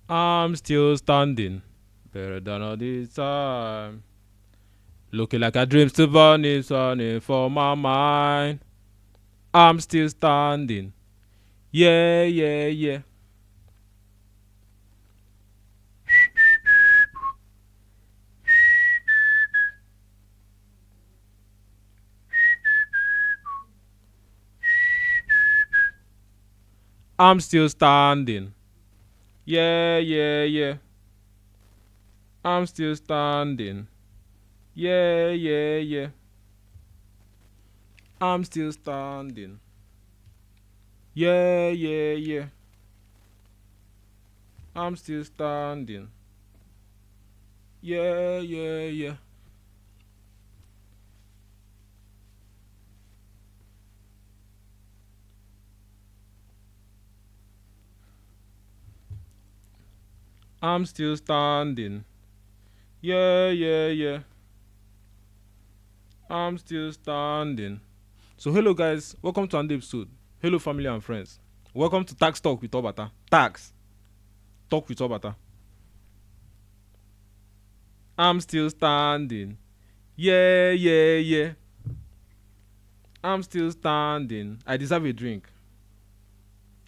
I'm still standing. Better than all this time. Looking like a dream still burning, sunny for my mind. I'm still standing. Yeah, yeah, yeah. I'm still standing. Yeah, yeah, yeah. I'm still standing. Yeah, yeah, yeah. I'm still standing. Yeah, yeah, yeah. I'm still standing. Yeah, yeah, yeah. I'm still standing. Yeah, yeah, yeah. I'm still standing. So hello guys, welcome to another episode. Hello family and friends. Welcome to Tax Talk with Obata. Tax Talk with Obata. I'm still standing. Yeah, yeah, yeah. I'm still standing. I deserve a drink.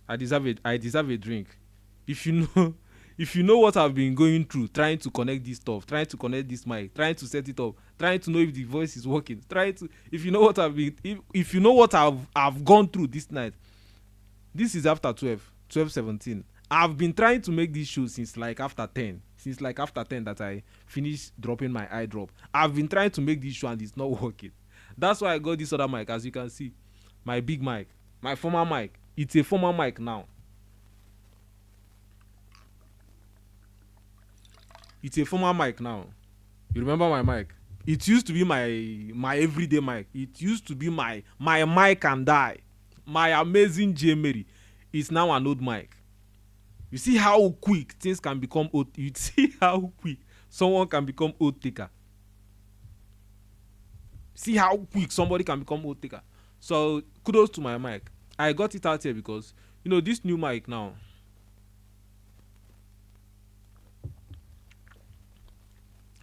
I deserve a drink. If you know if you know what I've been going through trying to connect this stuff, trying to connect this mic, trying to set it up, trying to know if the voice is working, trying to if you know what I've been if you know what I've gone through this night. This is after 12:17. I've been trying to make this show since like after 10. Since like after 10 that I finished dropping my eye drop. I've been trying to make this show and it's not working. That's why I got this other mic, as you can see. My big mic. My former mic. It's a former mic now. It's a former mic now. You remember my mic? It used to be my everyday mic. It used to be my mic and die. My amazing J Mary. It's now an old mic. You see how quick things can become old. You see how quick someone can become old taker. See how quick somebody can become old taker. So kudos to my mic. I got it out here because this new mic now.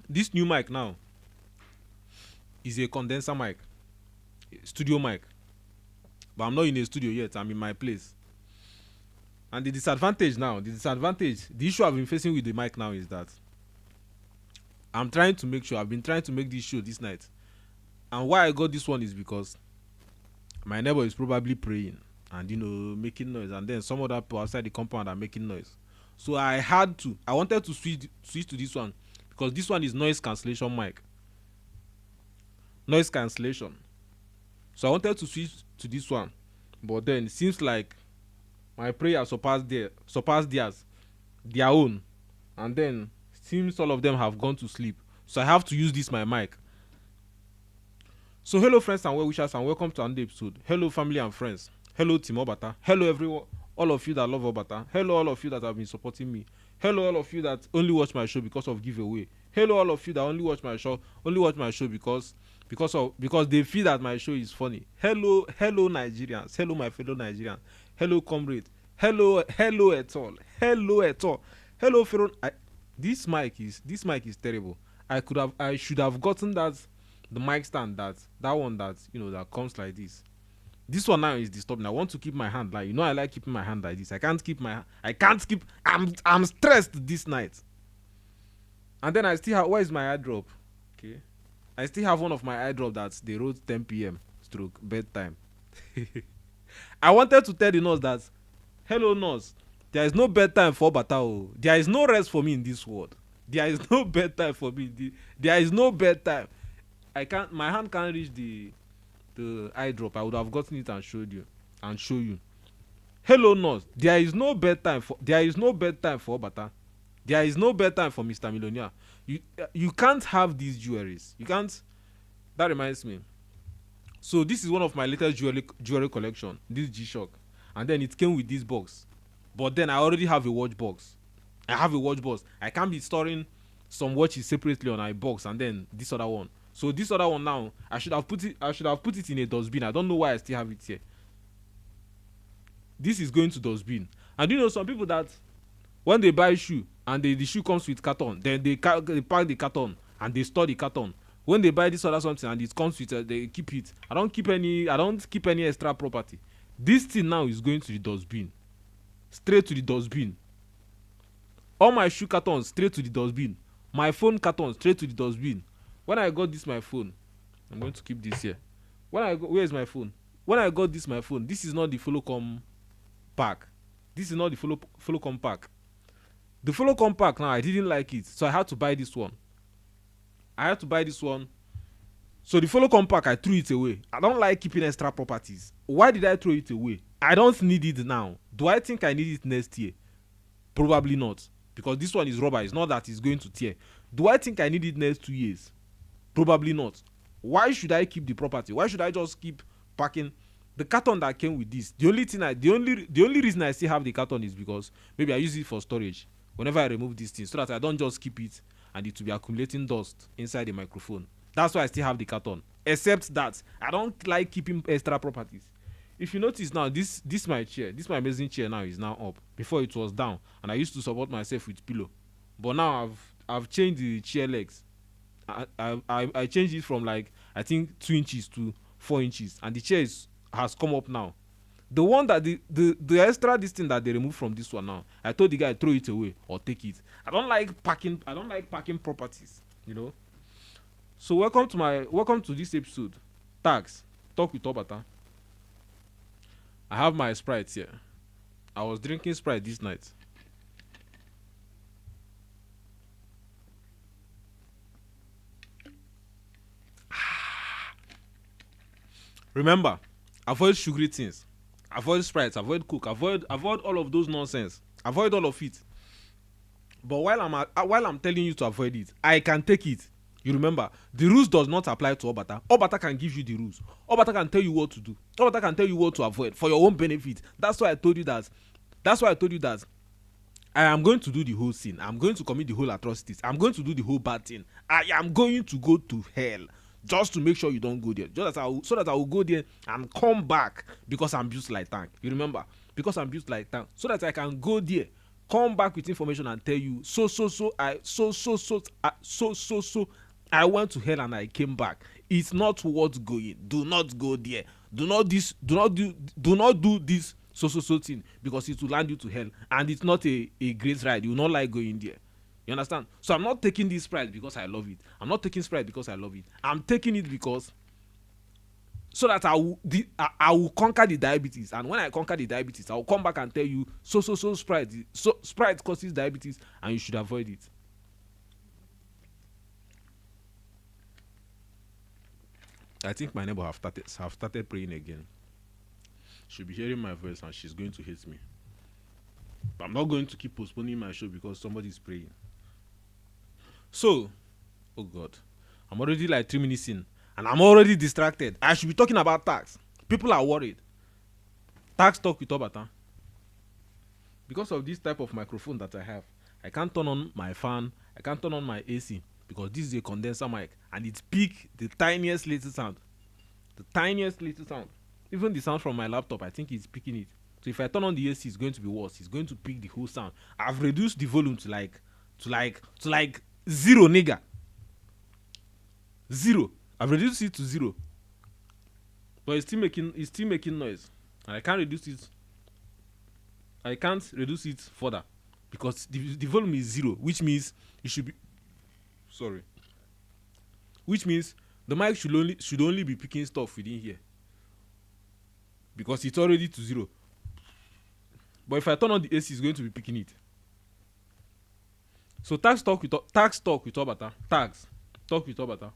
This new mic now is a condenser mic, studio mic. But I'm not in a studio yet. I'm in my place. And the disadvantage, the issue I've been facing with the mic now is that I've been trying to make this show this night. And why I got this one is because my neighbor is probably praying and making noise, and then some other people outside the compound are making noise. So I wanted to switch to this one because this one is noise cancellation mic. Noise cancellation. So I wanted to switch to this one. But then it seems like my prayer surpassed their own. And then seems all of them have gone to sleep. So I have to use this my mic. So hello friends and well wishers and welcome to another episode. Hello family and friends. Hello Team Obata. Hello everyone, all of you that love Obata. Hello all of you that have been supporting me. Hello all of you that only watch my show because of giveaway. Hello all of you that only watch my show because they feel that my show is funny. Hello Nigerians. Hello my fellow Nigerians. Hello comrade. Hello at all. Hello at all. Hello fellow. This mic is terrible. I should have gotten the mic stand that one that comes like this. This one now is disturbing. I want to keep my hand like I like keeping my hand like this. I'm stressed this night. And then I still have, where is my eye drop? Okay. I still have one of my eye drop that they wrote 10 p.m. stroke bedtime. I wanted to tell the nurse that, hello nurse, there is no bedtime for Batao. There is no rest for me in this world. There is no bedtime for me. There is no bedtime. I can't. My hand can't reach the eye drop. I would have gotten it and show you. Hello nurse. There is no bedtime for Obata. There is no bedtime for Mr. Millionaire. You can't have these jewelries. You can't. That reminds me. So this is one of my latest jewelry collection. This G-Shock, and then it came with this box. But then I already have a watch box. I have a watch box. I can't be storing some watches separately on a box and then this other one. So this other one now, I should have put it in a dustbin. I don't know why I still have it here. This is going to dustbin. And some people that When they buy shoe and the shoe comes with carton, then they pack the carton and they store the carton. When they buy this other something and it comes with they keep it. I don't keep any extra property. This thing now is going to the dustbin, straight to the dustbin. All my shoe cartons straight to the dustbin. My phone carton straight to the dustbin. When I got this my phone, I'm going to keep this here. Where is my phone? When I got this my phone, this is not the Folocom pack. This is not the Folocom pack. The Folocom pack now, I didn't like it, so I had to buy this one. So the Folocom pack, I threw it away. I don't like keeping extra properties. Why did I throw it away? I don't need it now. Do I think I need it next year? Probably not, because this one is rubber. It's not that it's going to tear. Do I think I need it next 2 years? Probably not. Why should I keep the property? Why should I just keep packing the carton that came with this? The only reason I still have the carton is because maybe I use it for storage whenever I remove these things, so that I don't just keep it and it will be accumulating dust inside the microphone. That's why I still have the carton. Except that I don't like keeping extra properties. If you notice now, this my amazing chair now is now up. Before it was down, and I used to support myself with pillow. But now I've changed the chair legs. I changed it from like I think 2 inches to 4 inches, and the chair has come up now. The one that the extra this thing that they removed from this one now, I told the guy throw it away or take it. I don't like packing properties, you know. So welcome to this episode. Tax Talk with Obata. I have my Sprite here. I was drinking Sprite this night. Remember, avoid sugary things. Avoid Sprite, avoid Coke, avoid all of those nonsense. Avoid all of it. But while I'm telling you to avoid it, I can take it. You remember, the rules does not apply to Obata. Obata can give you the rules. Obata can tell you what to do. Obata can tell you what to avoid for your own benefit. That's why I told you that I am going to do the whole sin. I'm going to commit the whole atrocities. I'm going to do the whole bad thing. I am going to go to hell just to make sure you don't go there. So that I will go there and come back because I'm built like tank. You remember? Because I'm built like tank. So that I can go there, come back with information and tell you I went to hell and I came back. It's not worth going. Do not go there. Do not do this thing, because it will land you to hell, and it's not a great ride. You will not like going there. You understand? So I'm not taking this Sprite because I love it. I'm not taking Sprite because I love it. I'm taking it because so that I will conquer the diabetes, and when I conquer the diabetes, I will come back and tell you Sprite causes diabetes and you should avoid it. I think my neighbor have started praying again. She'll be hearing my voice and she's going to hate me. But I'm not going to keep postponing my show because somebody's praying. So, oh God, I'm already like 3 minutes in and I'm already distracted. I should be talking about tax. People are worried. Tax Talk with Obata. Because of this type of microphone that I have, I can't turn on my fan. I can't turn on my AC because this is a condenser mic and it picks the tiniest little sound. Even the sound from my laptop, I think it's picking it. So if I turn on the AC, it's going to be worse. It's going to pick the whole sound. I've reduced the volume to like zero, nigga. Zero. I've reduced it to zero. But it's still making noise. And I can't reduce it further because the volume is zero, which means it should be which means the mic should only be picking stuff within here because it's already to zero. But if I turn on the AC, it's going to be picking it. So tax talk with Obata. Tax talk with Obata.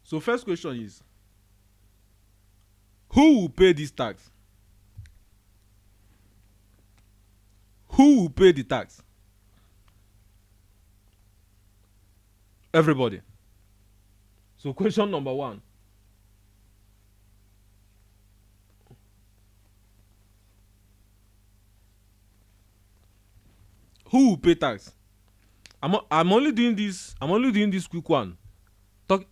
So first question is, who will pay this tax? Who will pay the tax? Everybody. So question number 1. Who will pay tax? I'm only doing this quick one. I'm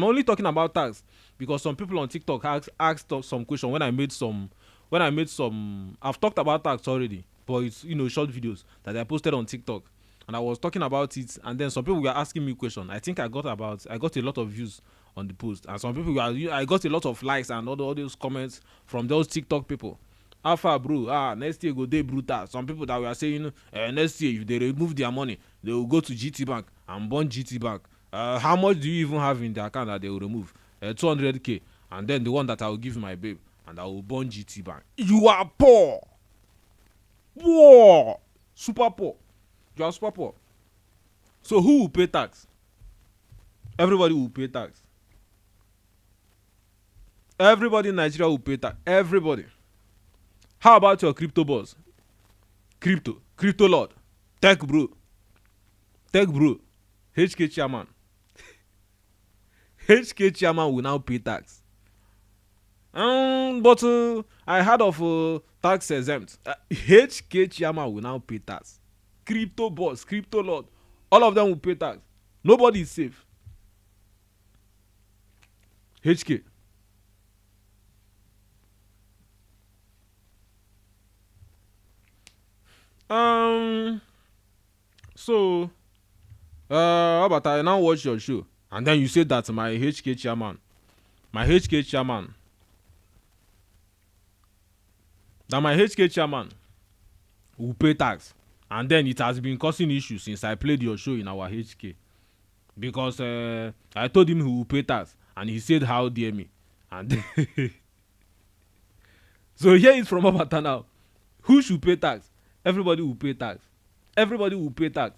only talking about tax because some people on TikTok asked some question when I made some when I made some, I've talked about tax already, but it's, short videos that I posted on TikTok, and I was talking about it, and then some people were asking me questions. I think I got a lot of views on the post, and some people I got a lot of likes and all those comments from those TikTok people. Alpha bro, next year go day brutal. Some people that were saying next year if they remove their money, they will go to GT Bank and burn GT Bank. How much do you even have in the account that they will remove? 200k, and then the one that I will give my babe, and I will burn GT Bank. You are poor. Poor. Super poor. You are super poor. So who will pay tax? Everybody will pay tax. Everybody in Nigeria will pay tax. Everybody. How about your crypto boss? Crypto lord, tech bro, HK chairman. HK chairman will now pay tax. But I heard of tax exempt. HK chairman will now pay tax. Crypto boss, crypto lord, all of them will pay tax. Nobody is safe. HK. So Obata, I now watch your show, and then you say that my HK chairman, will pay tax, and then it has been causing issues since I played your show in our HK, because I told him he will pay tax, and he said how dare me, and so here is from Obata now. Who should pay tax? Everybody will pay tax. Everybody will pay tax.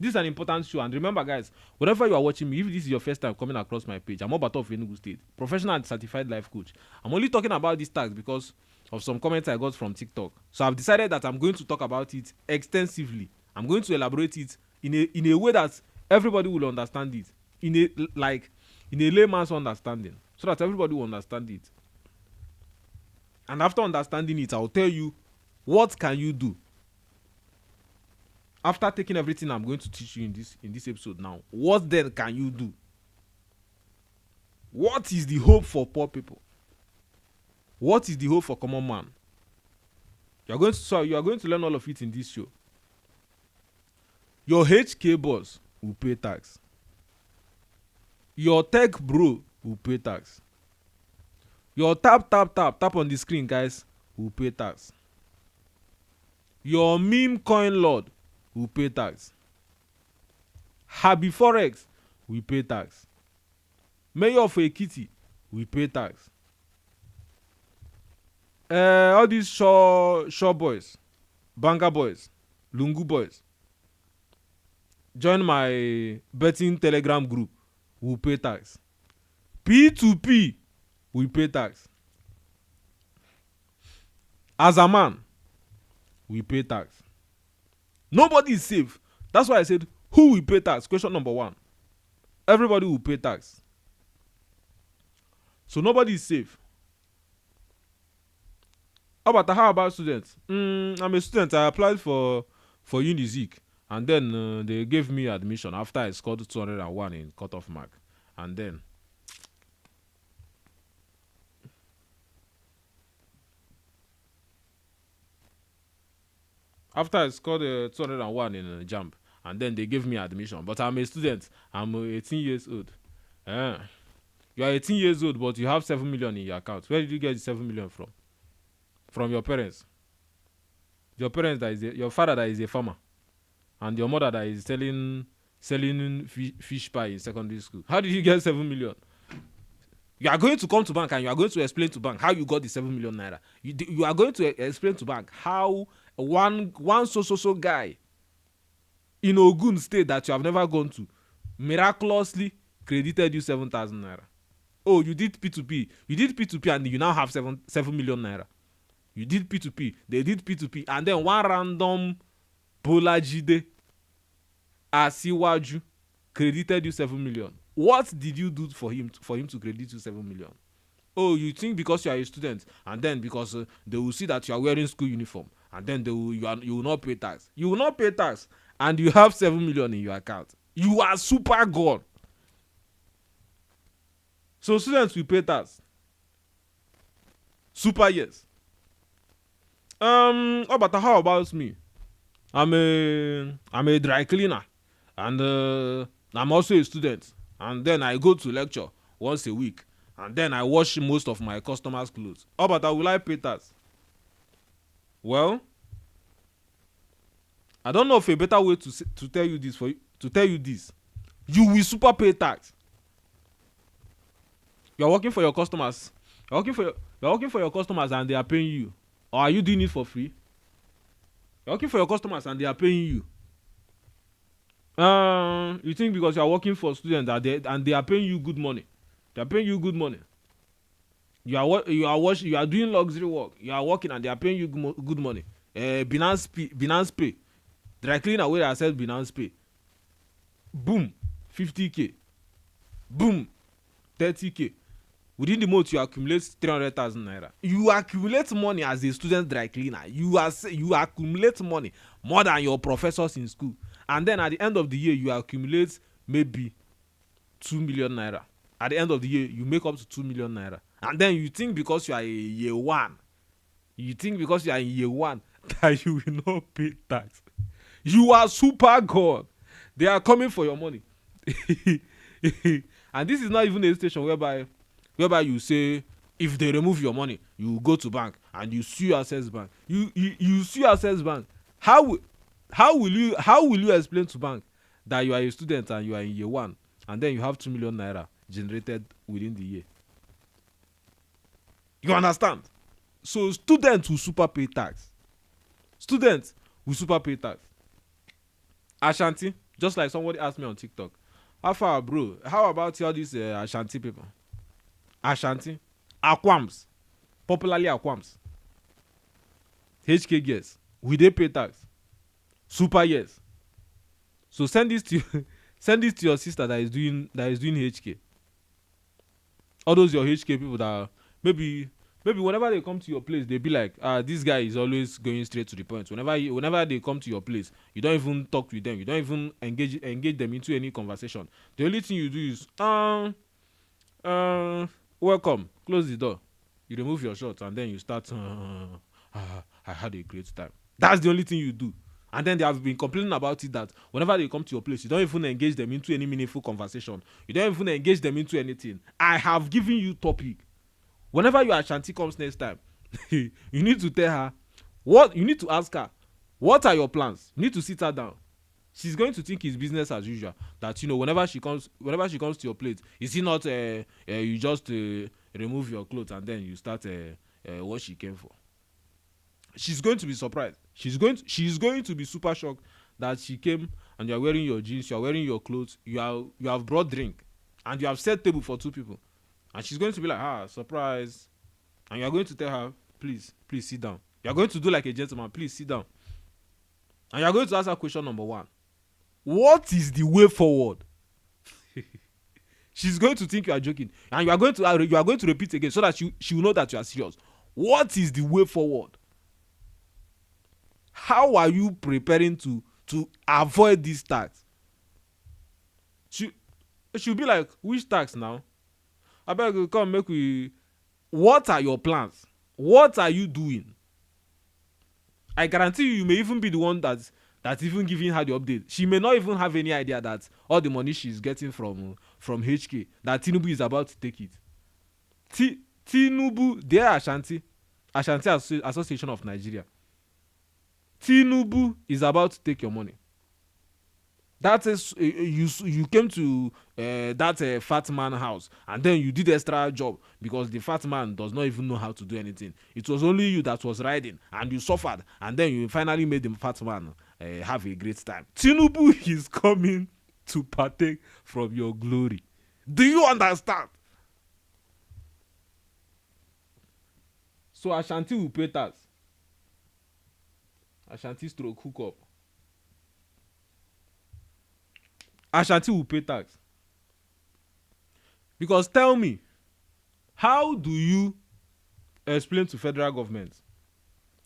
This is an important show, and remember guys, whenever you are watching me, if this is your first time coming across my page, I'm Obata of Enugu State, professional and certified life coach. I'm only talking about this tax because of some comments I got from TikTok. So I've decided that I'm going to talk about it extensively. I'm going to elaborate it in a way that everybody will understand it, in a layman's understanding, so that everybody will understand it. And after understanding it, I'll tell you what can you do. After taking everything I'm going to teach you in this episode now, what then can you do? What is the hope for poor people? What is the hope for common man? You are going to learn all of it in this show. Your HK boss will pay tax. Your tech bro will pay tax. Your tap on the screen, guys, will pay tax. Your meme coin lord will pay tax. Habi Forex will pay tax. Mayor of Ekiti will pay tax. All these Shaw boys, Banga boys, Lungu boys, join my betting Telegram group, will pay tax. P2P will pay tax. As a man, we pay tax. Nobody is safe. That's why I said, who will pay tax? Question number 1. Everybody will pay tax. So nobody is safe. How about students? I'm a student. I applied for Unizik, and then they gave me admission after I scored 201 in cutoff mark. And then after I scored 201 in JAMB, and then they gave me admission. But I'm a student. I'm 18 years old. You are 18 years old, but you have 7 million in your account. Where did you get the 7 million from? From your parents. Your parents your father that is a farmer, and your mother that is selling fish pie in secondary school. How did you get 7 million? You are going to come to bank and you are going to explain to bank how you got the 7 million naira. You are going to explain to bank how one so guy in Ogun State that you have never gone to miraculously credited you 7,000 naira. Oh, you did P2P. You did P2P and you now have 7 million naira. You did P2P. They did P2P. And then one random Bolajide Asiwaju credited you 7 million. What did you do for him to credit you 7 million? Oh, you think because you are a student, and then because they will see that you are wearing school uniform, and then you will not pay tax. You will not pay tax, and you have 7 million in your account. You are super god. So students will pay tax. Super yes. Obata, how about me? I'm a dry cleaner, and I'm also a student. And then I go to lecture once a week, and then I wash most of my customers' clothes. Obata, will I pay tax? Well, I don't know of a better way to tell you this to tell you this. You will super pay tax. You're working for your customers. You're working for your customers and they are paying you. Or are you doing it for free? You're working for your customers and they are paying you. You think because you are working for students and they are paying you good money. They are paying you good money. You are doing luxury work. You are working and they are paying you good money. Binance pay. Dry cleaner where I said Binance pay. Boom, 50k. Boom, 30k. Within the month you accumulate 300,000 naira. You accumulate money as a student dry cleaner. You accumulate money more than your professors in school. And then at the end of the year you accumulate maybe 2 million naira. At the end of the year you make up to 2 million naira. And then you think because you are a year one, that you will not pay tax. You are super god. They are coming for your money. And this is not even a station whereby you say if they remove your money you go to bank and you sue access bank. You sue access bank. How will you explain to bank that you are a student and you are in year one and then you have 2 million naira generated within the year? You understand? So students will super pay tax. Ashanti, just like somebody asked me on TikTok, how far, bro? How about all these Ashanti people? Ashanti, Aquams, popularly Aquams, HK girls, will they pay tax? Super yes. So send this to send this to your sister that is doing HK. All those your HK people that maybe whenever they come to your place, they be like, this guy is always going straight to the point. Whenever they come to your place, you don't even talk with them. You don't even engage them into any conversation. The only thing you do is welcome, close the door, you remove your shorts and then you start I had a great time. That's the only thing you do. And then they have been complaining about it that whenever they come to your place, you don't even engage them into any meaningful conversation. You don't even engage them into anything. I have given you topic. Whenever your Ashanti comes next time, you need to tell her you need to ask her, what are your plans? You need to sit her down. She's going to think it's business as usual. That whenever she comes to your place, is it not you just remove your clothes and then you start what she came for? She's going to be surprised. She's going to be super shocked that she came and you are wearing your jeans, you are wearing your clothes, you have brought drink, and you have set table for 2 people, and she's going to be like, surprise, and you are going to tell her, please sit down. You are going to do like a gentleman, please sit down, and you are going to ask her question number 1. What is the way forward? She's going to think you are joking, and you are going to repeat again so that she will know that you are serious. What is the way forward? How are you preparing to avoid this tax? She'll be like, which tax now? I beg you, come make we. What are your plans? What are you doing? I guarantee you may even be the one that's even giving her the update. She may not even have any idea that all the money she's getting from HK, that Tinubu is about to take it. Tinubu, their Ashanti Association of Nigeria. Tinubu is about to take your money. That is, you came to that fat man house and then you did extra job because the fat man does not even know how to do anything. It was only you that was riding and you suffered, and then you finally made the fat man have a great time. Tinubu is coming to partake from your glory. Do you understand? So Ashanti will pay tax. Ashanti stroke hook up. Ashanti will pay tax. Because tell me, how do you explain to federal government?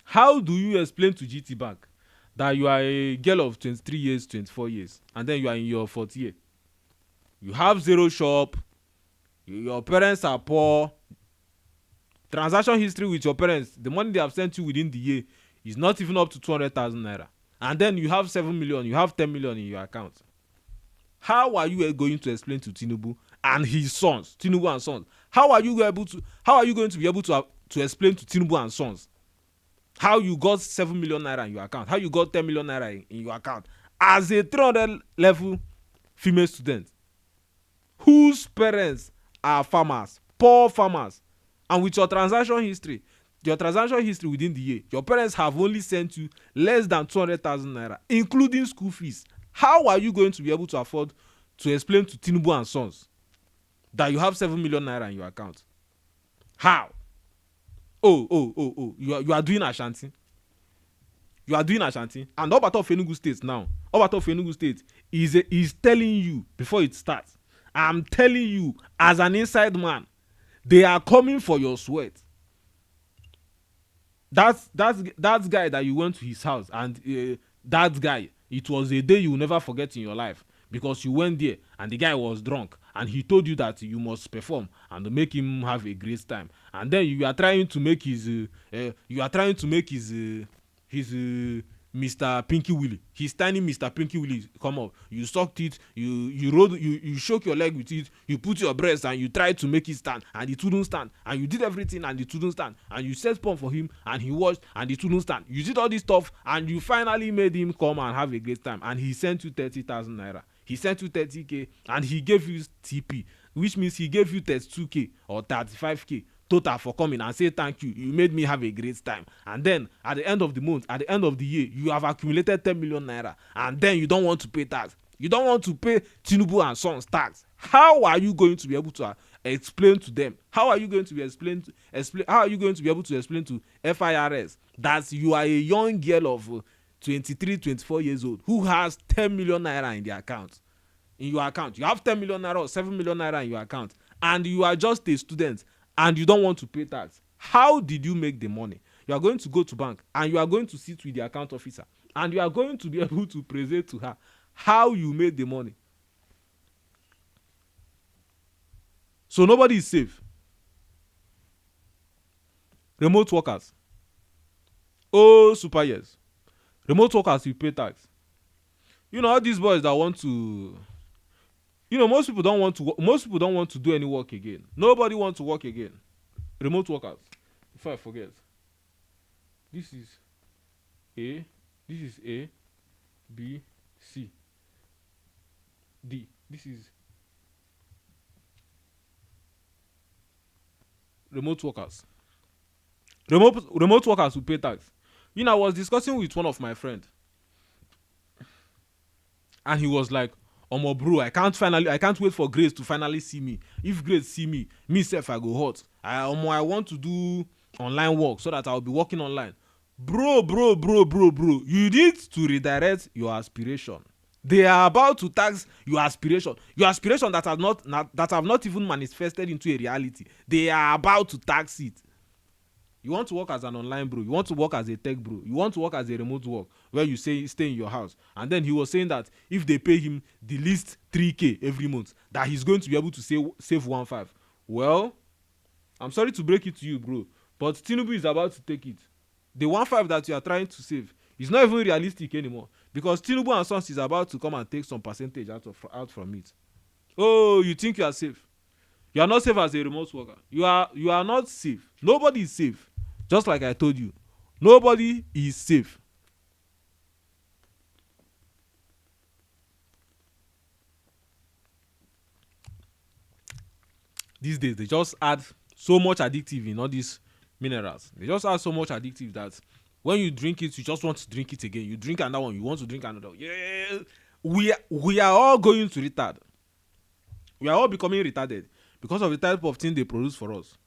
How do you explain to GT Bank that you are a girl of 23 years, 24 years, and then you are in your 4th year? You have 0 shop, your parents are poor, transaction history with your parents, the money they have sent you within the year It's not even up to 200,000 naira. And then you have 7 million, you have 10 million in your account. How are you going to explain to Tinubu and his sons, Tinubu and sons? How are you going to be able to explain to Tinubu and sons how you got 7 million naira in your account, how you got 10 million naira in your account as a 300 level female student whose parents are farmers, poor farmers, and with your transaction history within the year, your parents have only sent you less than 200,000 naira, including school fees. How are you going to be able to afford to explain to Tinubu and sons that you have 7 million naira in your account? How? You are doing Ashanti. You are doing Ashanti. And Obata of Enugu State now, Obata of Enugu State is telling you before it starts. I'm telling you, as an inside man, they are coming for your sweat. That's guy that you went to his house, and that guy, it was a day you will never forget in your life, because you went there and the guy was drunk and he told you that you must perform and make him have a great time, and then you are trying to make his Mr. Pinky Willie, his tiny Mr. Pinky Willie come up. You sucked it, you shook your leg with it, you put your breast and you tried to make it stand, and it wouldn't stand, and you did everything and it wouldn't stand, and you set pump for him and he watched and it wouldn't stand. You did all this stuff and you finally made him come and have a great time, and he sent you 30,000 naira. He sent you 30k and he gave you TP, which means he gave you 32k or 35k total for coming and say thank you, you made me have a great time. And then at the end of the month, at the end of the year, you have accumulated 10 million naira, and then you don't want to pay tax. You don't want to pay Tinubu and Sons tax. How are you going to be able to explain to them? How are you going to be how are you going to be able to explain to FIRS that you are a young girl of 23, 24 years old who has 10 million naira in their account? In your account, you have 10 million naira or 7 million naira in your account, and you are just a student and you don't want to pay tax. How did you make the money? You are going to go to bank and you are going to sit with the account officer and you are going to be able to present to her how you made the money. So nobody is safe. Remote workers. Oh, super yes. Remote workers will pay tax. You know, all these boys that want to, most people don't want to do any work again. Nobody wants to work again. Remote workers. Before I forget, this is A, B, C, D. This is remote workers. Remote workers who pay tax. I was discussing with one of my friends, and he was like, "Omo bro, I can't wait for Grace to finally see me. If Grace see me self I go hot. I want to do online work so that I'll be working online." Bro, you need to redirect your aspiration. They are about to tax your aspiration that have not even manifested into a reality. They are about to tax it. You want to work as an online bro, you want to work as a tech bro, you want to work as a remote work where you stay in your house. And then he was saying that if they pay him the least 3k every month, that he's going to be able to save 1.5. Well, I'm sorry to break it to you, bro, but Tinubu is about to take it. The 1.5 that you are trying to save is not even realistic anymore, because Tinubu and Sons is about to come and take some percentage out from it. Oh, you think you are safe? You are not safe as a remote worker. You are not safe. Nobody is safe. Just like I told you, nobody is safe. These days, they just add so much addictive in all these minerals. They just add so much addictive that when you drink it, you just want to drink it again. You drink another one, you want to drink another one. Yeah, we are all going to retard. We are all becoming retarded because of the type of thing they produce for us.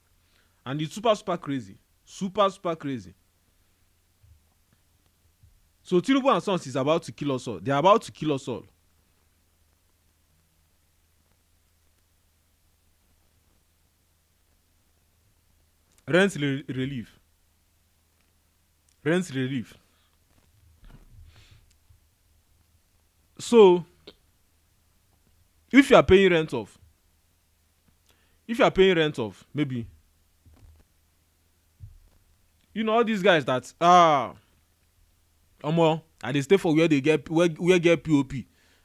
And it's super crazy. Super crazy. So Tinubu and Sons is about to kill us all. They are about to kill us all. Rent relief. So if you are paying rent off, maybe, all these guys that Omo, I dey stay for where they get where get pop,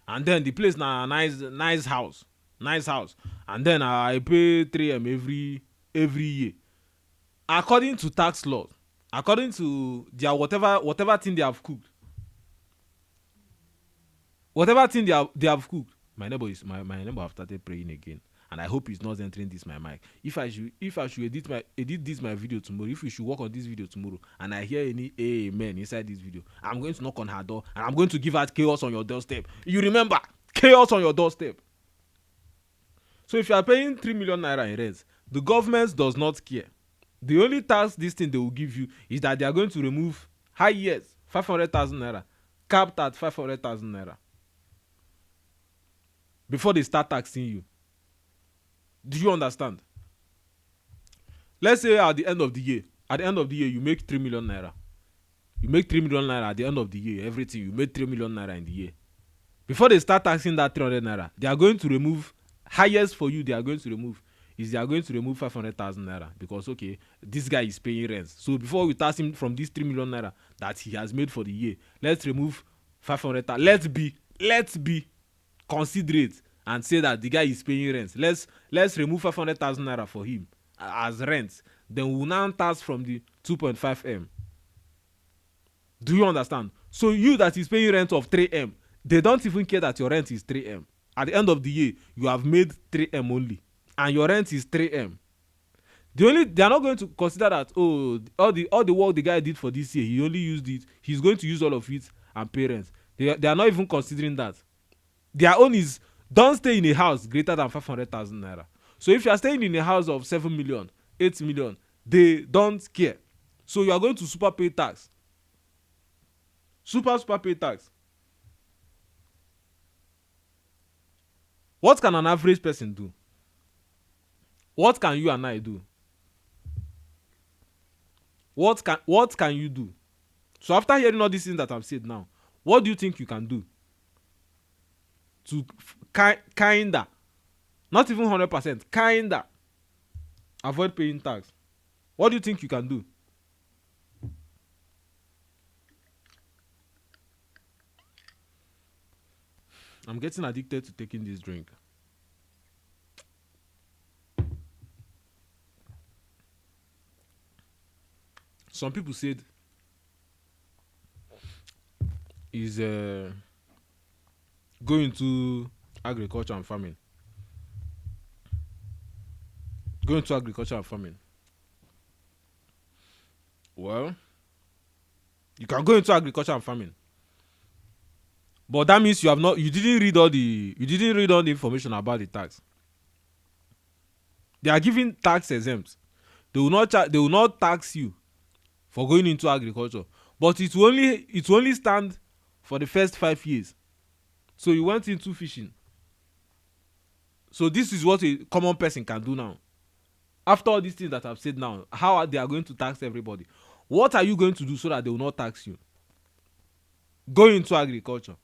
and then the place na nice house, nice house, and then I pay 3M every year according to tax law, according to their whatever thing they have cooked, whatever thing they have cooked. My neighbor have started praying again, and I hope he's not entering this my mic. If I should edit this my video tomorrow, if we should work on this video tomorrow, and I hear any amen inside this video, I'm going to knock on her door and I'm going to give her chaos on your doorstep. You remember, chaos on your doorstep. So if you are paying 3 million naira in rent, the government does not care. The only tax this thing they will give you is that they are going to remove highest 500,000 naira, capped at 500,000 naira, before they start taxing you. Do you understand? Let's say at the end of the year, you make 3 million naira. You make 3 million naira at the end of the year, everything, you made 3 million naira in the year. Before they start taxing that 300 naira, they are going to remove, highest for you, they are going to remove 500,000 naira, because okay, this guy is paying rent. So before we tax him from this 3 million naira that he has made for the year, let's remove 500,000. Let's be considerate and say that the guy is paying rent. Let's remove 500,000 naira for him as rent. Then we will now tax from the 2.5M. Do you understand? So you that is paying rent of 3M, they don't even care that your rent is 3M. At the end of the year, you have made 3M only, and your rent is 3M. They are not going to consider that, oh, all the work the guy did for this year, he only used it, he's going to use all of it and pay rent. They are not even considering that. Their own is, don't stay in a house greater than 500,000 naira. So if you are staying in a house of 7 million, 8 million, they don't care. So you are going to super pay tax. Super pay tax. What can an average person do? What can you and I do? What can you do? So after hearing all these things that I've said now, what do you think you can do to kinda, not even 100%, kinda avoid paying tax? What do you think you can do? I'm getting addicted to taking this drink. Some people said is going to agriculture and farming. Going to agriculture and farming. Well, you can go into agriculture and farming, but that means you didn't read all the information about the tax. They are giving tax exempt. They will not tax you for going into agriculture, but it will only stand for the first 5 years. So you went into fishing. So this is what a common person can do now. After all these things that I've said now, how they are going to tax everybody? What are you going to do so that they will not tax you? Go into agriculture.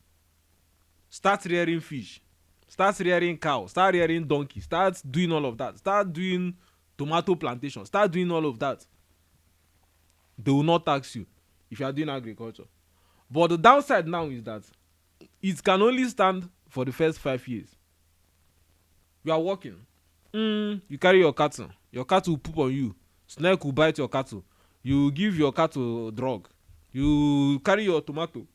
Start rearing fish. Start rearing cows. Start rearing donkeys. Start doing all of that. Start doing tomato plantation. Start doing all of that. They will not tax you if you are doing agriculture. But the downside now is that it can only stand for the first 5 years. You are working. You carry your cattle. Your cattle will poop on you. Snake will bite your cattle. You give your cattle drug. You carry your tomato.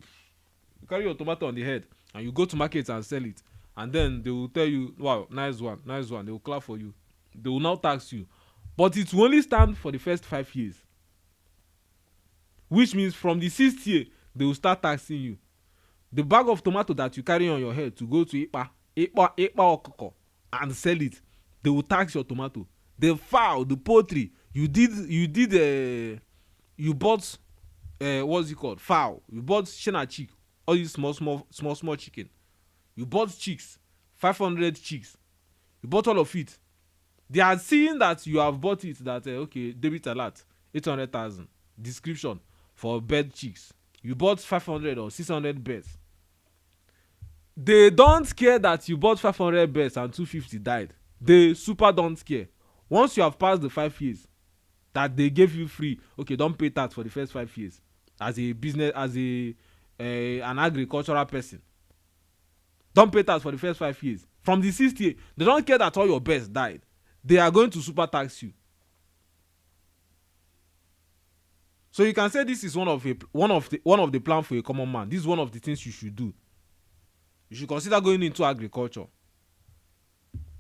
You carry your tomato on the head, and you go to market and sell it. And then they will tell you, wow, nice one, nice one. They will clap for you. They will not tax you. But it will only stand for the first 5 years. Which means from the 6th year, they will start taxing you. The bag of tomato that you carry on your head to go to Ipa Okoko and sell it, they will tax your tomato. The fowl, the poultry, you bought what's it called? Fowl. You bought shena chick, all these small chicken. You bought chicks, 500 chicks. You bought all of it. They are seeing that you have bought it, that okay, debit alert, 800,000. Description for bird chicks. You bought 500 or 600 birds. They don't care that you bought 500 birds and 250 died. They super don't care. Once you have passed the 5 years that they gave you free, okay, don't pay tax for the first 5 years as a business, as a an agricultural person. Don't pay tax for the first 5 years. From the 6th year, they don't care that all your best died. They are going to super tax you. So you can say this is one of the plan for a common man. This is one of the things you should do. You should consider going into agriculture,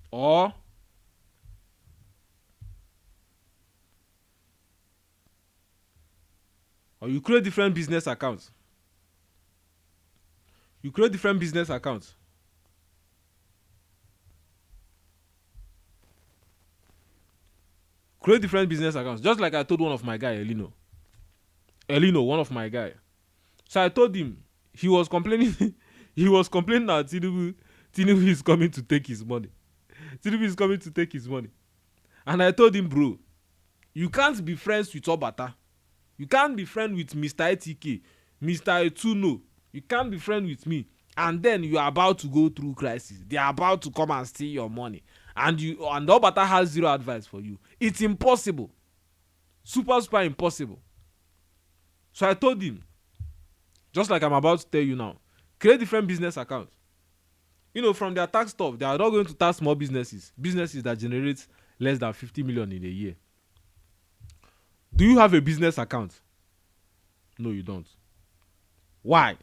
or you create different business accounts. You create different business accounts. Create different business accounts. Just like I told one of my guy, Elino, one of my guy. So I told him, he was complaining. He was complaining that Tinubu is coming to take his money. Tinubu is coming to take his money. And I told him, bro, you can't be friends with Obata. You can't be friends with Mr. ATK, Mr. Etuno. You can't be friends with me. And then you are about to go through crisis. They are about to come and steal your money. And Obata has zero advice for you. It's impossible. Super impossible. So I told him, just like I'm about to tell you now, create different business accounts. From their tax stuff, they are not going to tax small businesses that generate less than 50 million in a year. Do you have a business account? No, you don't. Why?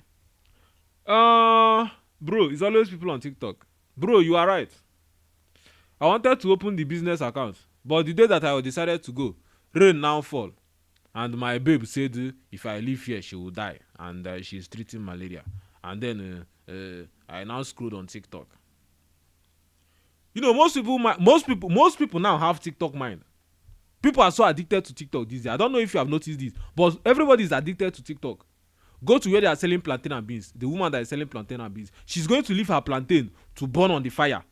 Bro, it's always people on TikTok. Bro, you are right. I wanted to open the business account, but the day that I decided to go, rain now fall. And my babe said, if I leave here, she will die. And she's treating malaria. And then I now scrolled on TikTok. Most people now have TikTok mind. People are so addicted to TikTok these days. I don't know if you have noticed this, but everybody is addicted to TikTok. Go to where they are selling plantain and beans. The woman that is selling plantain and beans, she's going to leave her plantain to burn on the fire.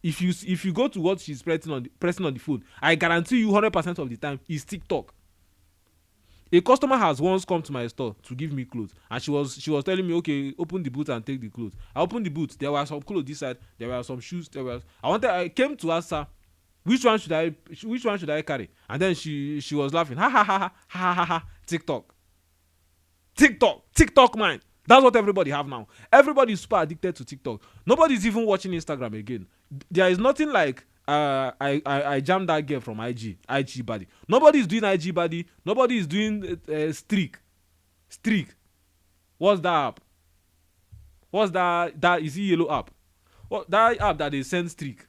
If you go to what she's pressing on the phone, I guarantee you 100% of the time is TikTok. A customer has once come to my store to give me clothes, and she was telling me, okay, open the boot and take the clothes. I opened the boot. There were some clothes this side. There were some shoes. I came to ask her, which one should I carry? And then she was laughing. Ha ha ha ha ha ha ha. TikTok mind. That's what everybody have now. Everybody is super addicted to TikTok. Nobody's even watching Instagram again. There is nothing like I jammed that girl from IG body. Nobody is doing IG body. Nobody is doing streak. What's that app? What's that is it yellow app? What that app that they send streak?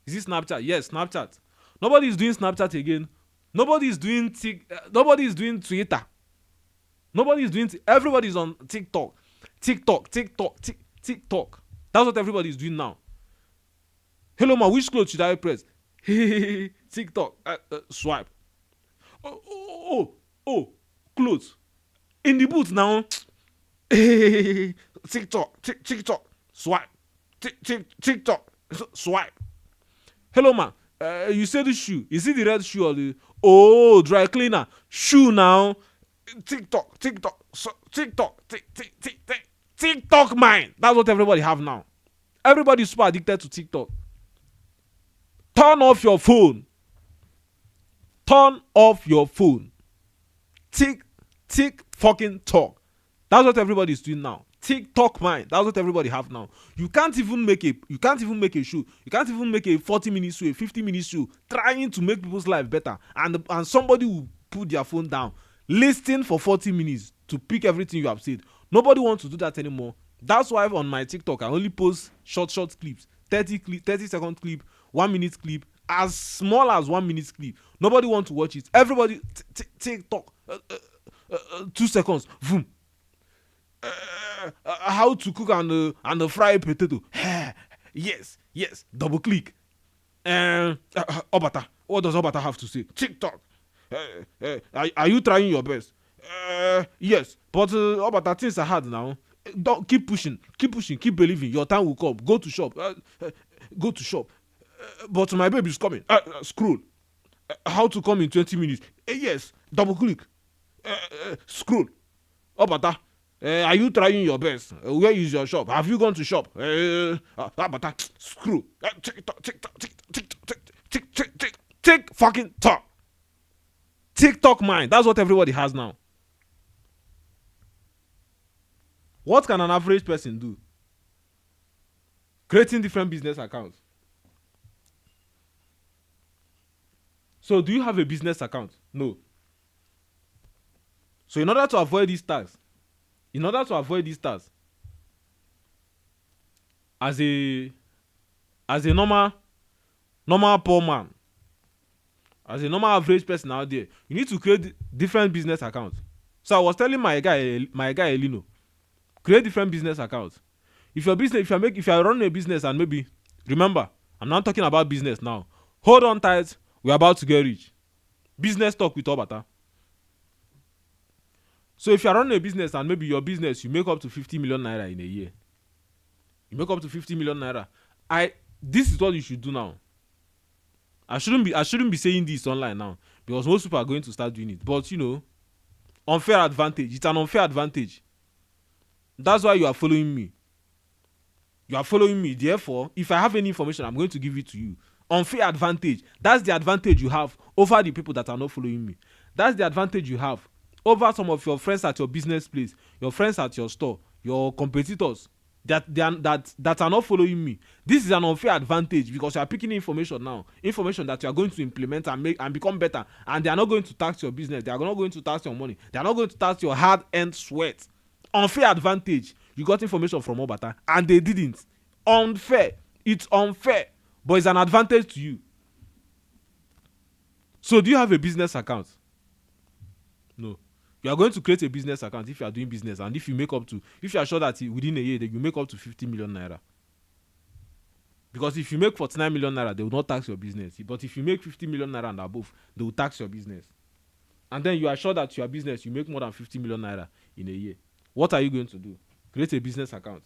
Is it Snapchat? Yes, Snapchat. Nobody is doing Snapchat again. Nobody is doing Twitter. Nobody is doing everybody is on TikTok. That's what everybody is doing now. Hello ma, which clothes should I press? TikTok. Swipe. Oh, clothes. In the boots now. TikTok. Swipe. TikTok. Swipe. Hello ma, you say the shoe. Is it the red shoe or the dry cleaner? Shoe now. TikTok. TikTok mind. That's what everybody have now. Everybody is super addicted to TikTok. Turn off your phone. Tick fucking talk. That's what everybody is doing now. TikTok mind. That's what everybody have now. You can't even make a show. You can't even make a 40-minute show, a 50-minute show, trying to make people's life better. And somebody will put their phone down, listen for 40 minutes to pick everything you have said. Nobody wants to do that anymore. That's why on my TikTok I only post short clips, 30-second clip, 1 minute clip, as small as 1 minute clip. Nobody wants to watch it. Everybody TikTok, 2 seconds, boom. How to cook and fry potato. Yes, double click. Obata, what does Obata have to say? TikTok. Are you trying your best? Yes, but Obata, things are hard now. Don't keep pushing, keep believing. Your time will come. Go to shop. But my baby is coming. Scroll. How to come in 20 minutes? Yes, double click. Scroll. Obata, are you trying your best? Where is your shop? Have you gone to shop? Obata, scroll. Tick fucking talk. TikTok mind. That's what everybody has now. What can an average person do? Creating different business accounts. So do you have a business account? No. So in order to avoid these tax, as a normal poor man, as a normal average person out there, you need to create different business accounts. So I was telling my guy Elino, create different business accounts. If you are running a business, and maybe, remember, I'm not talking about business now. Hold on tight, we're about to get rich. Business talk with Obata. So if you're running a business, and maybe your business, you make up to 50 million naira in a year. You make up to 50 million naira. This is what you should do now. I shouldn't be saying this online now, because most people are going to start doing it. But unfair advantage. It's an unfair advantage. That's why you are following me. You are following me. Therefore, if I have any information, I'm going to give it to you. Unfair advantage. That's the advantage you have over the people that are not following me. That's the advantage you have over some of your friends at your business place, your friends at your store, your competitors that are not following me. This is an unfair advantage, because you are picking information now, information that you are going to implement and make and become better, and they are not going to tax your business. They are not going to tax your money. They are not going to tax your hard-earned sweat. Unfair advantage. You got information from Obata and they didn't. Unfair. It's unfair, but it's an advantage to you. So do you have a business account? No. You are going to create a business account if you are doing business, and if you are sure that within a year that you make up to 50 million naira. Because if you make 49 million naira, they will not tax your business. But if you make 50 million naira and above, they will tax your business. And then you are sure that your business, you make more than 50 million naira in a year. What are you going to do? Create a business account.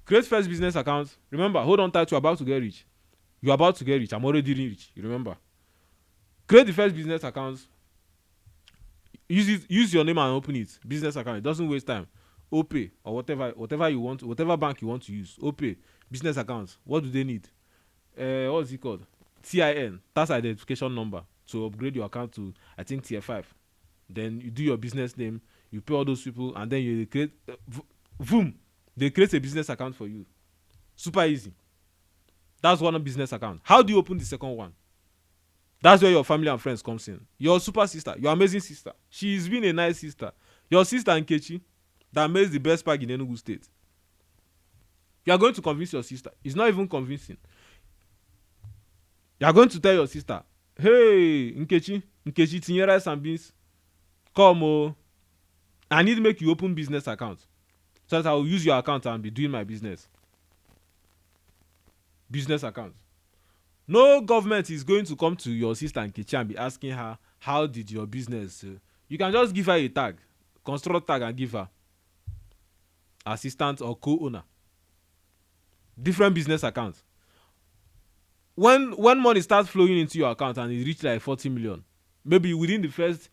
Create first business account. Remember, hold on tight, you're about to get rich. You're about to get rich. I'm already rich. You remember? Create the first business account. Use your name and open it. Business account. It doesn't waste time. OPay or whatever you want, whatever bank you want to use. OPay. Business accounts. What do they need? What is it called? TIN. Tax identification number, to upgrade your account to, I think, tier 5. Then you do your business name, you pay all those people, and then you create they create a business account for you. Super easy. That's one business account. How do you open the second one? That's where your family and friends comes in. Your super sister, your amazing sister, she's been a nice sister. Your sister Nkechi, that makes the best bag in Enugu State. You are going to convince your sister. It's not even convincing. You are going to tell your sister, hey, Nkechi, tinye rice and beans. Come, I need to make you open business account, so that I will use your account and be doing my business. Business account. No government is going to come to your sister Nkechi and be asking her, how did your business? You can just give her a tag, construct tag, and give her assistant or co-owner. Different business accounts. When money starts flowing into your account and it reach like 40 million, maybe within the first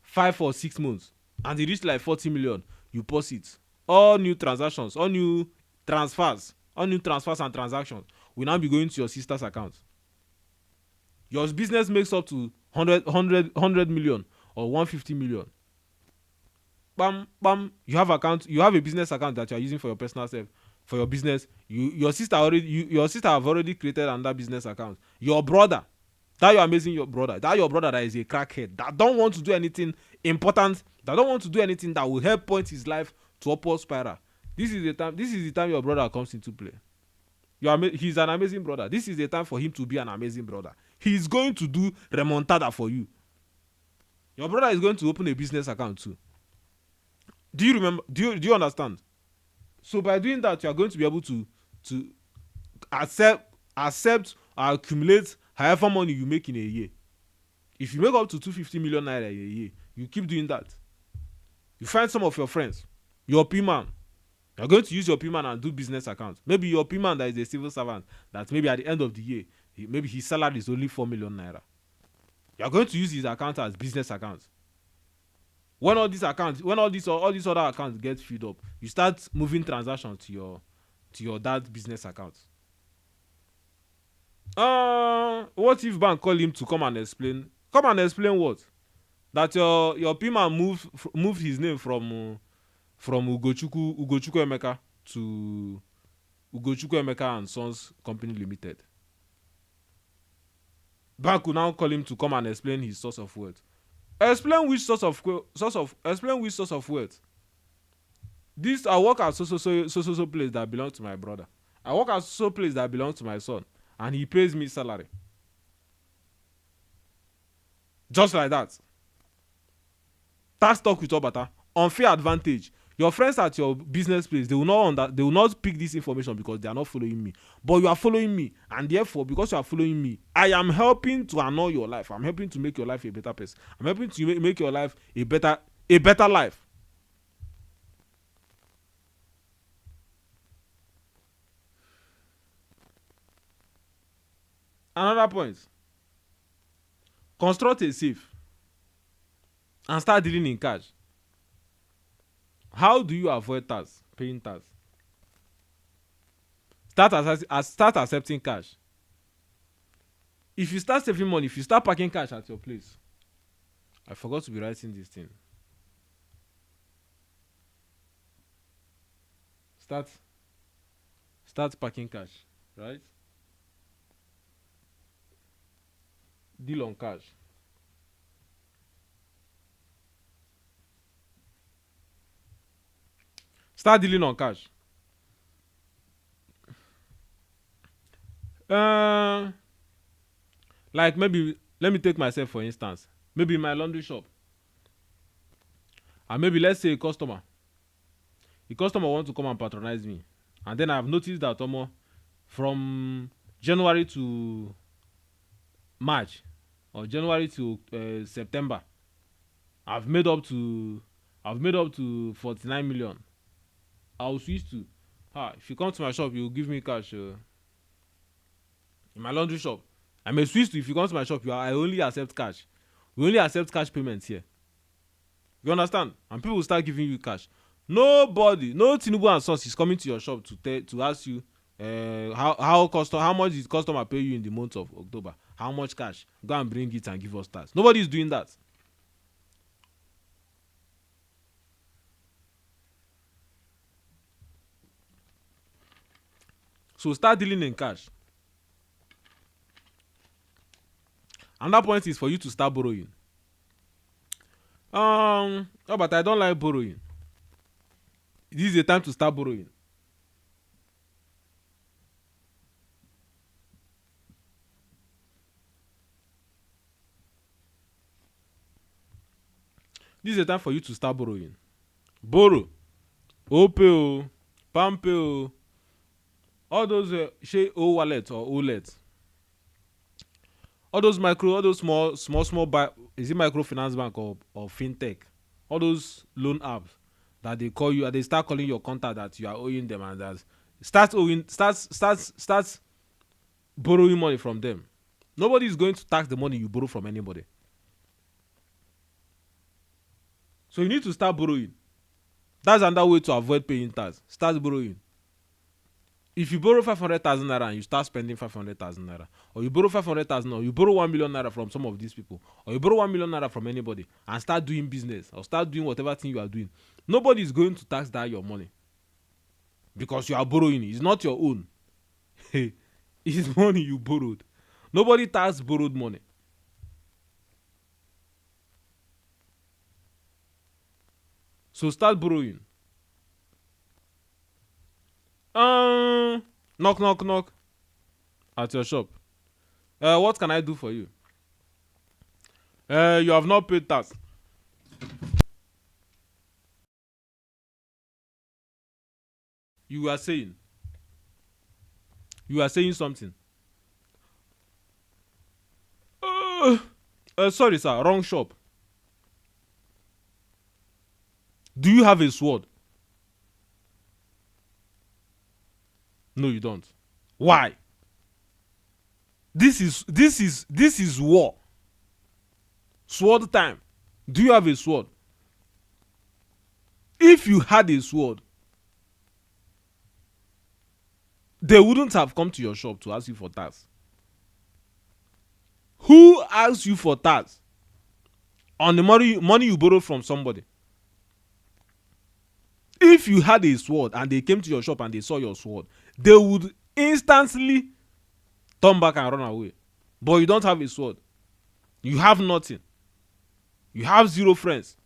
5 or 6 months, and it reach like 40 million, you pause it. All new transactions, all new transfers and transactions will now be going to your sister's account. Your business makes up to 100 million or 150 million. Bam, bam. You have a business account that you are using for your personal self, for your business. Your sister have already created another business account. Your brother, your brother that is a crackhead, that don't want to do anything important, that don't want to do anything that will help point his life to upward spiral. This is the time your brother comes into play. He's an amazing brother. This is the time for him to be an amazing brother. He's going to do remontada for you. Your brother is going to open a business account too. Do you remember? Do you understand? So by doing that, you are going to be able to accept or accumulate however money you make in a year. If you make up to 250 million naira a year, you keep doing that. You find some of your friends, your P-man. You're going to use your P-man and do business accounts. Maybe your P-man that is a civil servant, that maybe at the end of the year, maybe his salary is only 4 million naira. You're going to use his account as business accounts. When all these other accounts get filled up, you start moving transactions to your dad's business account. What if bank call him to come and explain? Come and explain what? That your P-man moved his name from from Ugochukwu Emeka to Ugochukwu Emeka and Sons Company Limited. Bank will now call him to come and explain his source of wealth. Explain which source of wealth. This I work at so place that belongs to my brother. I work at so place that belongs to my son, and he pays me salary. Just like that. Tax talk with Obata. Unfair advantage. Your friends at your business place, they will not pick this information because they are not following me. But you are following me, and therefore, because you are following me, I am helping to annul your life. I'm helping to make your life a better person. I'm helping to make your life a better life. Another point. Construct a safe and start dealing in cash. How do you avoid paying tax? Start accepting cash. If you start saving money, if you start packing cash at your place, I forgot to be writing this thing. Start packing cash, right? Deal on cash. Start dealing on cash. Like maybe, let me take myself for instance. Maybe my laundry shop. And maybe let's say a customer wants to come and patronize me. And then I've noticed that from January to March or January to September, I've made up to 49 million. I'll switch to if you come to my shop, you give me cash. In my laundry shop, I may switch to, if you come to my shop, I only accept cash. We only accept cash payments here. You understand? And people will start giving you cash. No Tinubu and Sons is coming to your shop to ask you how much did customer pay you in the month of October? How much cash? Go and bring it and give us tax. Nobody is doing that. So start dealing in cash. Another point is for you to start borrowing. But I don't like borrowing. This is the time to start borrowing. This is the time for you to start borrowing. Borrow. Opay, Pampay, all those wallet or wallet. All those small is it microfinance bank or fintech? All those loan apps that they call you, and they start calling your contact that you are owing them, and that start borrowing money from them. Nobody is going to tax the money you borrow from anybody. So you need to start borrowing. That's another way to avoid paying tax. Start borrowing. If you borrow 500,000 naira and you start spending 500,000 naira, or you borrow 500,000, or you borrow 1 million naira from some of these people, or you borrow 1 million naira from anybody, and start doing business or start doing whatever thing you are doing, nobody is going to tax that your money because you are borrowing it. It's not your own. It's money you borrowed. Nobody tax borrowed money. So start borrowing. Knock at your shop. What can I do for you? You have not paid tax. You are saying something. Sorry sir, wrong shop. Do you have a sword? No, you don't. Why? This is war. Sword time. Do you have a sword? If you had a sword, they wouldn't have come to your shop to ask you for tax. Who asks you for tax on the money you borrow from somebody? If you had a sword and they came to your shop and they saw your sword, they would instantly turn back and run away. But you don't have a sword. You have nothing. You have zero friends.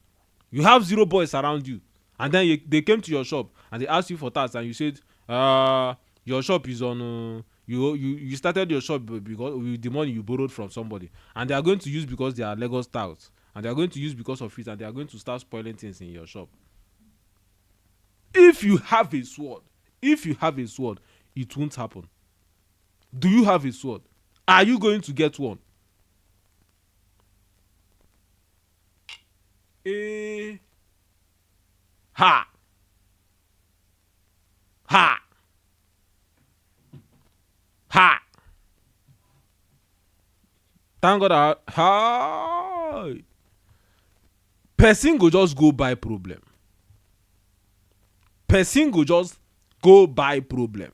You have zero boys around you. And then they came to your shop and they asked you for tax and you said, your shop is on you started your shop because with the money you borrowed from somebody, and they are going to use because they are Lagos touts, and they are going to use because of it, and they are going to start spoiling things in your shop. If you have a sword, it won't happen. Do you have a sword? Are you going to get one? Ha! Ha! Ha! Thank God. Ha! Person go just go buy problem. Person go just go buy problem.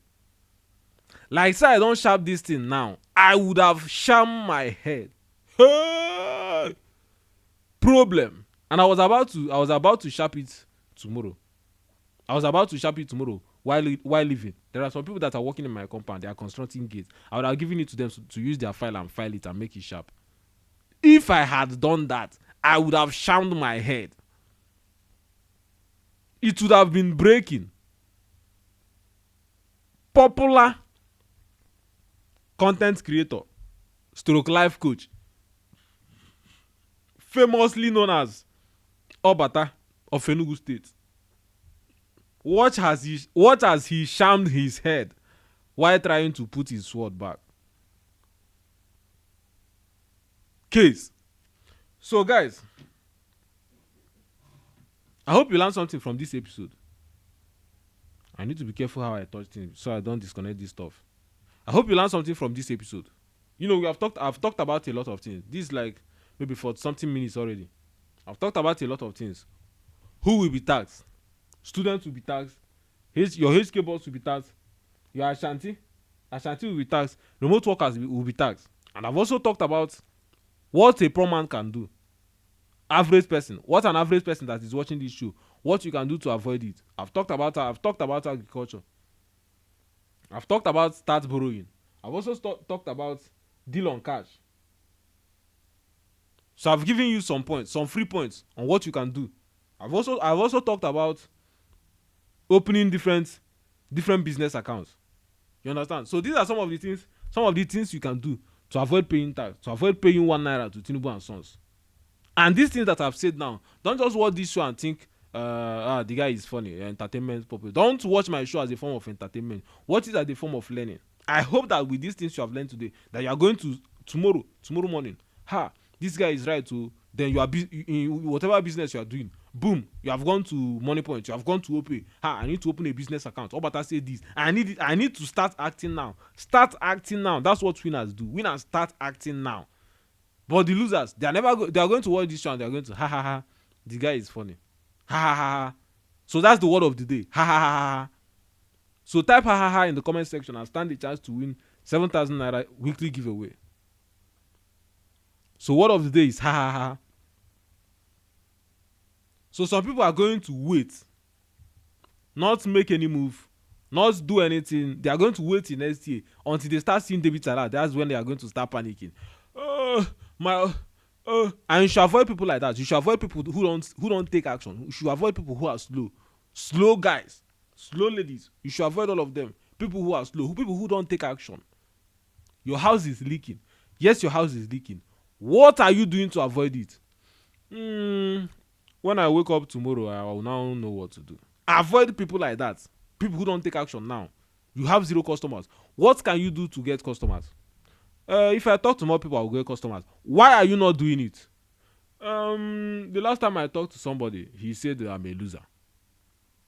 Like say I don't sharp this thing now, I would have shammed my head. Hey! Problem. And I was about to sharp it tomorrow. While leaving. There are some people that are working in my compound. They are constructing gates. I would have given it to them to use their file and file it and make it sharp. If I had done that, I would have shammed my head. It would have been breaking. Popular content creator, stroke life coach, famously known as Obata of Enugu State. What has he shammed his head while trying to put his sword back? Case. So guys, I hope you learned something from this episode. I need to be careful how I touch things so I don't disconnect this stuff. I hope you learned something from this episode. You know, I've talked about a lot of things. This is like maybe for something minutes already. I've talked about a lot of things. Who will be taxed? Students will be taxed. Your HK boss will be taxed. Your Ashanti will be taxed. Remote workers will be taxed. And I've also talked about what a poor man can do. Average person. What an average person that is watching this show. What you can do to avoid it. I've talked about agriculture. I've talked about start borrowing. I've also talked about deal on cash. So I've given you some points, some free points on what you can do. I've also talked about opening different business accounts. You understand? So these are some of the things you can do to avoid paying tax, to avoid paying 1 naira to Tinubu and Sons. And these things that I've said now, don't just watch this show and think, the guy is funny, entertainment purpose. Don't watch my show as a form of entertainment. Watch it as a form of learning. I hope that with these things you have learned today, that you are going to tomorrow morning, this guy is right to, then you are in whatever business you are doing. Boom, you have gone to Money Point, you have gone to OPay. I need to open a business account. Obata said this. I need to start acting now. Start acting now. That's what winners do. Winners start acting now. But the losers, they are going to watch this show and they are going to the guy is funny. So that's the word of the day. So type in the comment section and stand the chance to win 7,000 naira weekly giveaway. So word of the day is So some people are going to wait, not make any move, not do anything. They are going to wait till next year until they start seeing debit alert. That's when they are going to start panicking. And you should avoid people like that. You should avoid people who don't take action. You should avoid people who are slow guys, slow ladies. You should avoid all of them. People who are slow, people who don't take action. Your house is leaking. Yes, your house is leaking. What are you doing to avoid it? When I wake up tomorrow, I will now know what to do. Avoid people like that. People who don't take action now. You have 0 customers. What can you do to get customers? If I talk to more people, I will get customers. Why are you not doing it? The last time I talked to somebody, he said that I'm a loser.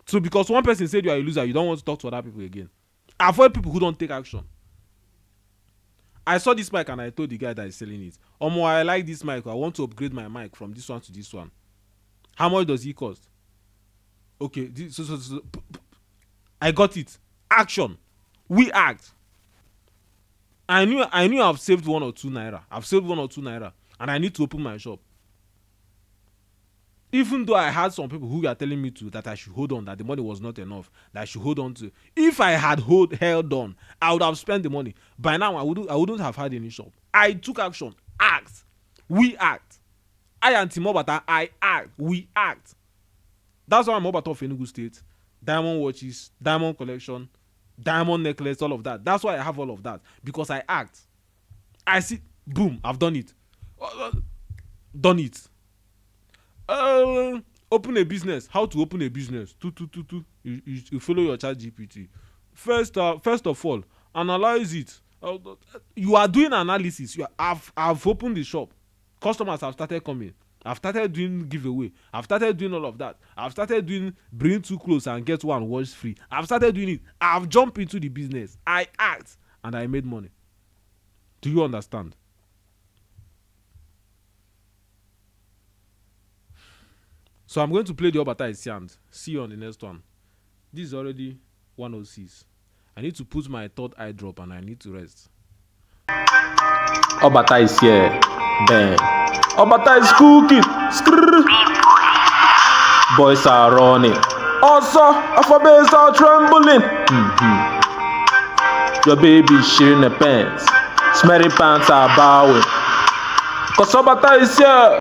So because one person said you are a loser, you don't want to talk to other people again. Avoid people who don't take action. I saw this mic and I told the guy that is selling it, I like this mic. I want to upgrade my mic from this one to this one. How much does it cost? Okay, so I got it. Action. We act. I knew I've saved 1 or 2 naira. And I need to open my shop. Even though I had some people who were telling me to that I should hold on, that the money was not enough, that I should hold on to. If I had held on, I would have spent the money. By now, I wouldn't have had any shop. I took action. Act. We act. I and Team Obata, I act. We act. That's why I'm Obata of Enugu State. Diamond watches, diamond collection, diamond necklace, all of that. That's why I have all of that. Because I act. I see, boom, I've done it. Done it. Open a business. How to open a business? You follow your chat GPT. First of all, analyze it. You are doing analysis. I've opened the shop. Customers have started coming. I've started doing giveaway. I've started doing all of that. I've started doing bring two clothes and get one wash free. I've started doing it. I've jumped into the business. I act and I made money. Do you understand? So I'm going to play the Obata is and see you on the next one. This is already 106. I need to put my third eye drop and I need to rest. Obata is here. Bang. Obata is cooking. Skrrr. Boys are running. Also, alphabets are trembling. Your baby sharing the pants. Smelly pants are bowing. Cause Obata is here.